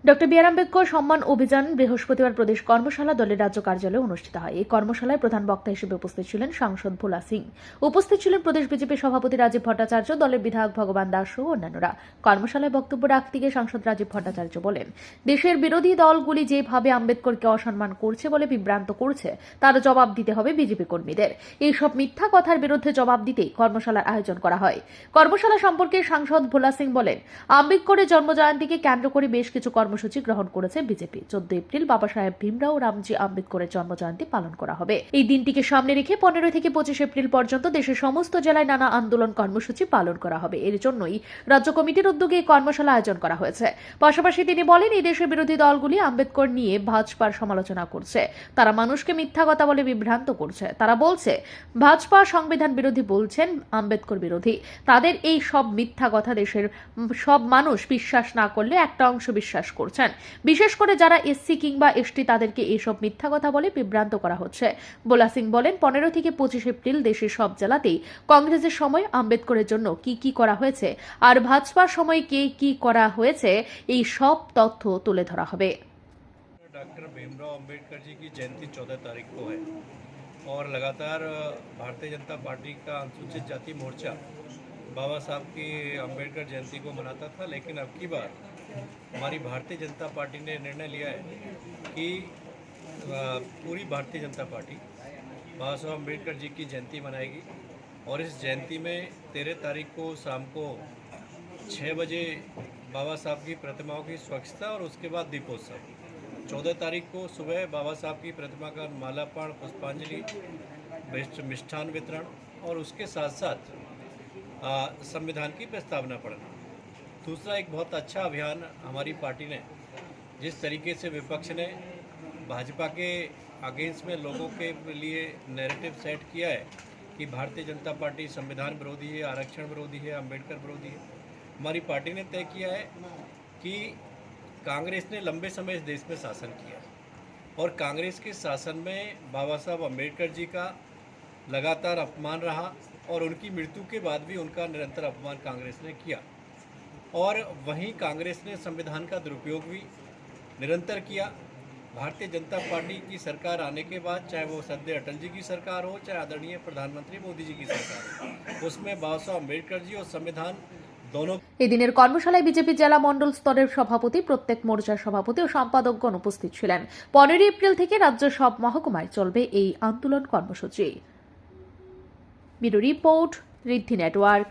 Doctor B আর আম্বেদকর সম্মান অভিযান বৃহস্পতিবার প্রদেশ কর্মশালা দলের রাজ্য কার্যালয়ে অনুষ্ঠিত হয়। এই কর্মশালায় প্রধান বক্তা হিসেবে উপস্থিত ছিলেন সাংসদ ভোলা সিং। উপস্থিত ছিলেন প্রদেশ বিজেপি সভাপতি রাজীব ভট্টাচার্য, দলের বিধায়ক ভগবান দাস সহ অন্যান্যরা। কর্মশালায় বক্তব্য রাখতে গিয়ে সাংসদ রাজীব ভট্টাচার্য বলেন, দেশের বিরোধী দলগুলি যেভাবে আম্বেদকরকে অসম্মান করছে বলে বিভ্রান্ত করছে, তার জবাব দিতে হবে বিজেপি কর্মীদের। এইসব মিথ্যা কথার বিরুদ্ধে জবাব দিতেই কর্মশালার আয়োজন করা হয়। কর্মশালা সম্পর্কে সাংসদ ভোলা সিং বলেন, আম্বেদকরের জন্মজয়ন্তীকে কেন্দ্র করে বেশ কিছু কর্মসূচি গ্রহণ করেছে বিজেপি। 14 এপ্রিল বাবা সাহেব ভীমরাও রামজি আম্বেদকরের জন্মজয়ন্তী পালন করা হবে। এই দিনটিকে সামনে রেখে 15 থেকে 25 এপ্রিল পর্যন্ত দেশের সমস্ত জেলায় নানা আন্দোলন কর্মসূচি পালন করা হবে। এর জন্যই রাজ্য কমিটির উদ্যোগে এই কর্মশালা আয়োজন করা হয়েছে। পাশাপাশি তিনি বলেন, এই দেশের বিরোধী দলগুলি আম্বেদকর নিয়ে ভাজপার সমালোচনা করছে। তারা মানুষকে মিথ্যা কথা বলে বিভ্রান্ত করছে। তারা বলছে ভাজপা সংবিধান বিরোধী, বলছেন আম্বেদকর বিরোধী। তাদের এই সব মিথ্যা কথা দেশের সব মানুষ বিশ্বাস না করলে একটা অংশ বিশ্বাস করছেন। বিশেষ করে যারা এসসি কিংবা এসটি, তাদেরকে এইসব মিথ্যা কথা বলে বিভ্রান্ত করা হচ্ছে। ভোলা সিং বলেন, 15 থেকে 25 এপ্রিল দেশের সব জেলাতেই কংগ্রেসের সময় আম্বেদকরের জন্য কি কি করা হয়েছে আর ভাজপার সময় কে কি করা হয়েছে, এই সব তথ্য তুলে ধরা হবে। डॉक्टर भीमराव अंबेडकर जी की जयंती 14 तारीख को है और लगातार भारतीय जनता पार्टी का अनुसूचित जाति मोर्चा बाबा साहब की अंबेडकर जयंती को मनाता था, लेकिन अब की बार हमारी भारतीय जनता पार्टी ने निर्णय लिया है कि पूरी भारतीय जनता पार्टी बाबा साहब अंबेडकर जी की जयंती मनाएगी और इस जयंती में 13 तारीख को शाम को 6 बजे बाबा साहब की प्रतिमाओं की स्वच्छता और उसके बाद दीपोत्सव। 14 तारीख को सुबह बाबा साहब की प्रतिमा का मालार्पण, पुष्पांजलि, मिष्ठान वितरण और उसके साथ साथ संविधान की प्रस्तावना पढ़ना। दूसरा, एक बहुत अच्छा अभियान हमारी पार्टी ने, जिस तरीके से विपक्ष ने भाजपा के अगेंस्ट में लोगों के लिए नैरेटिव सेट किया है कि भारतीय जनता पार्टी संविधान विरोधी है, आरक्षण विरोधी है, अंबेडकर विरोधी है। हमारी पार्टी ने तय किया है कि कांग्रेस ने लंबे समय इस देश में शासन किया और कांग्रेस के शासन में बाबा साहब अम्बेडकर जी का लगातार अपमान रहा और उनकी मृत्यु के बाद भी उनका निरंतर अपमान कांग्रेस ने किया। और वहीं कांग्रेस ने संविधान का दुरुपयोग भी निरंतर किया। भारतीय जनता पार्टी की सरकार आने के बाद, चाहे वो सद्य अटल जी की सरकार हो, चाहे आदरणीय प्रधानमंत्री मोदी जी की सरकार हो, उसमें बाबा साहब अम्बेडकर जी और संविधान दोनों। এই দিনের কর্মশালায় বিজেপি জেলা মণ্ডল স্তরের সভাপতি, প্রত্যেক মোর্চার সভাপতি ও সম্পাদকগণ উপস্থিত ছিলেন। 15 এপ্রিল থেকে রাজ্যের সব মহকুমায় চলবে এই আন্দোলন কর্মসূচি। ব্যুরো রিপোর্ট, ঋদ্ধি নেটওয়ার্ক।